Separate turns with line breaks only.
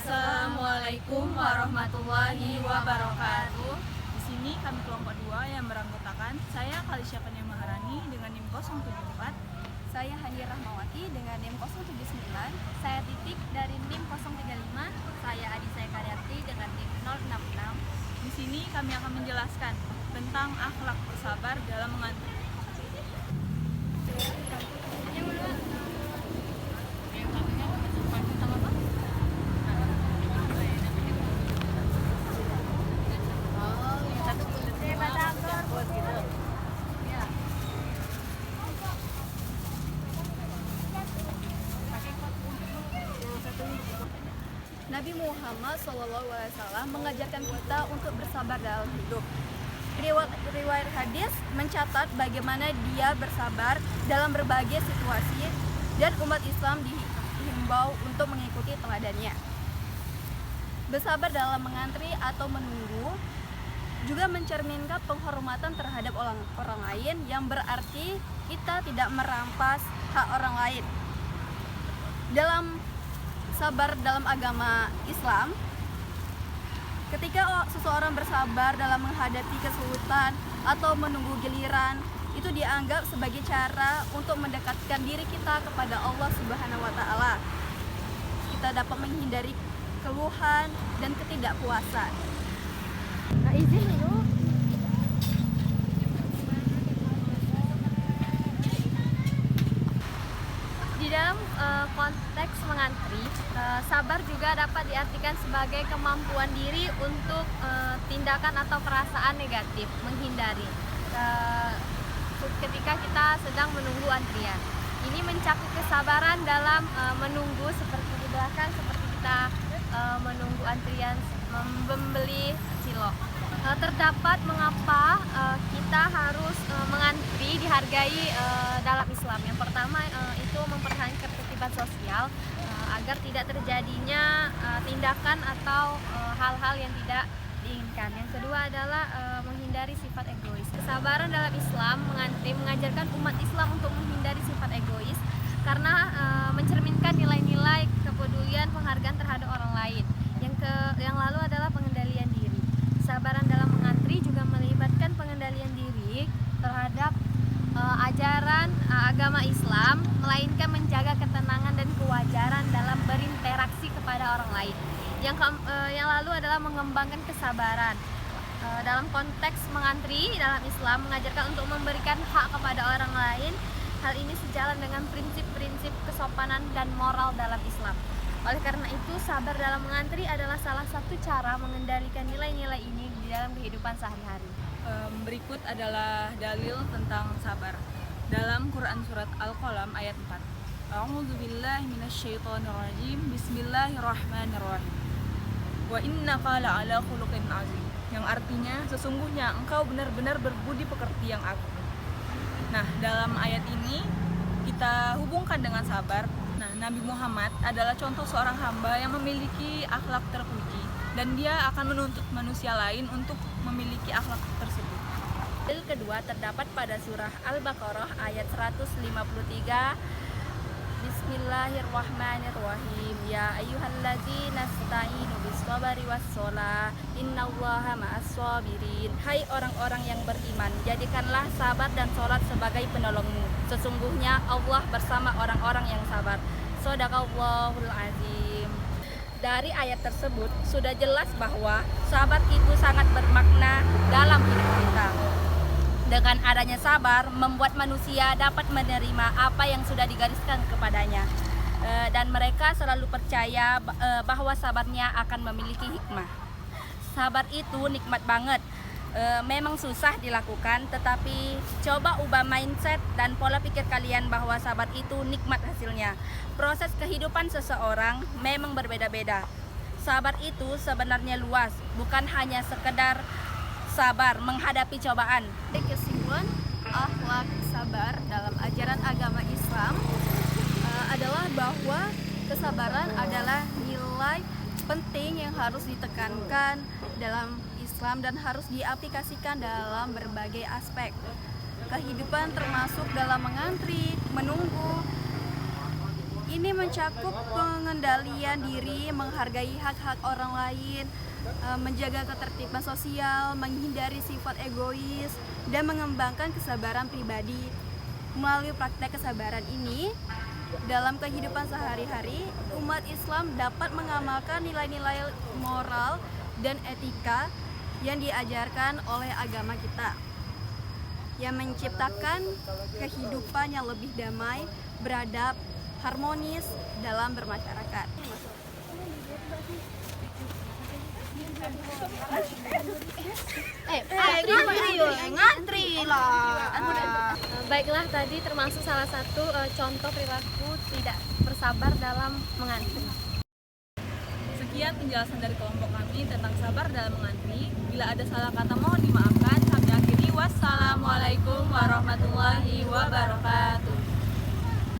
Assalamualaikum warahmatullahi wabarakatuh.
Di sini kami kelompok 2 yang beranggotakan saya Kalisya Kania Maharani dengan NIM 074.
Saya Hani Rahmawati dengan NIM 079. Saya Titik dari NIM 035. Saya Adisaya Karyati dengan NIM 066.
Di sini kami akan menjelaskan tentang akhlak bersabar dalam mengantri.
Nabi Muhammad SAW mengajarkan kita untuk bersabar dalam hidup. Riwayat hadis mencatat bagaimana dia bersabar dalam berbagai situasi dan umat Islam dihimbau untuk mengikuti teladannya. Bersabar dalam mengantri atau menunggu juga mencerminkan penghormatan terhadap orang lain, yang berarti kita tidak merampas hak orang lain. Dalam sabar dalam agama Islam, ketika seseorang bersabar dalam menghadapi kesulitan atau menunggu giliran, itu dianggap sebagai cara untuk mendekatkan diri kita kepada Allah Subhanahu wa Ta'ala. Kita dapat menghindari keluhan dan ketidakpuasan. Nah, izin dulu.
Di dalam konteks mengantri, sabar juga dapat diartikan sebagai kemampuan diri untuk tindakan atau perasaan negatif, menghindari ketika kita sedang menunggu antrian. Ini mencakup kesabaran dalam menunggu, seperti di belakang, seperti kita menunggu antrian membeli cilok. Terdapat mengapa kita harus mengantri dihargai dalam Islam. Yang pertama itu mempertahankan ketertiban sosial agar tidak terjadinya tindakan atau hal-hal yang tidak diinginkan. Yang kedua adalah menghindari sifat egois. Kesabaran dalam Islam mengantri mengajarkan umat Islam untuk menghindari sifat egois karena mencerminkan nilai-nilai kepedulian, penghargaan terhadap orang lain. Yang lalu adalah pengendalian diri. Kesabaran dalam mengantri juga melibatkan pengendalian diri terhadap ajaran agama Islam, melainkan menjaga ketenangan dan kewajaran dalam berinteraksi kepada orang lain. Yang lalu adalah mengembangkan kesabaran. Dalam konteks mengantri dalam Islam mengajarkan untuk memberikan hak kepada orang lain. Hal ini sejalan dengan prinsip-prinsip kesopanan dan moral dalam Islam. Oleh karena itu, sabar dalam mengantri adalah salah satu cara mengendalikan nilai-nilai ini di dalam kehidupan sehari-hari.
Berikut adalah dalil tentang sabar. Dalam Quran surat Al-Qalam ayat 4. A'udzubillahi minasyaitonirrajim. Bismillahirrahmanirrahim. Wa innaka la'ala khuluqin azim. Yang artinya sesungguhnya engkau benar-benar berbudi pekerti yang agung. Nah, dalam ayat ini kita hubungkan dengan sabar. Nah, Nabi Muhammad adalah contoh seorang hamba yang memiliki akhlak terpuji, dan dia akan menuntut manusia lain untuk memiliki akhlak tersebut.
Dalil kedua terdapat pada surah Al-Baqarah ayat 153. Bismillahirrahmanirrahim. Ya ayyuhalladzina ista'inu bis-shabri was-shalah innallaha ma'as-shabirin. Hai orang-orang yang beriman, jadikanlah sabar dan sholat sebagai penolongmu. Sesungguhnya Allah bersama orang-orang yang sabar. Shadaqallahul azim. Dari ayat tersebut sudah jelas bahwa sabar itu sangat bermakna dalam hidup kita. Dengan adanya sabar, membuat manusia dapat menerima apa yang sudah digariskan kepadanya. Dan mereka selalu percaya bahwa sabarnya akan memiliki hikmah. Sabar itu nikmat banget. Memang susah dilakukan, tetapi coba ubah mindset dan pola pikir kalian bahwa sabar itu nikmat hasilnya. Proses kehidupan seseorang memang berbeda-beda. Sabar itu sebenarnya luas, bukan hanya sekedar sabar menghadapi cobaan.
Kesimpulan, akhlak sabar dalam ajaran agama Islam adalah bahwa kesabaran adalah nilai penting yang harus ditekankan dalam Islam dan harus diaplikasikan dalam berbagai aspek kehidupan, termasuk dalam mengantri, menunggu.
Ini mencakup pengendalian diri, menghargai hak-hak orang lain, menjaga ketertiban sosial, menghindari sifat egois, dan mengembangkan kesabaran pribadi. Melalui praktek kesabaran ini, dalam kehidupan sehari-hari, umat Islam dapat mengamalkan nilai-nilai moral dan etika yang diajarkan oleh agama kita, yang menciptakan kehidupan yang lebih damai, beradab, harmonis dalam bermasyarakat.
Ngantri lah.
Baiklah, tadi termasuk salah satu contoh perilaku tidak bersabar dalam mengantri.
Sekian penjelasan dari kelompok kami tentang sabar dalam mengantri. Bila ada salah kata mohon dimaafkan. Kami akhiri, wassalamualaikum warahmatullahi wabarakatuh.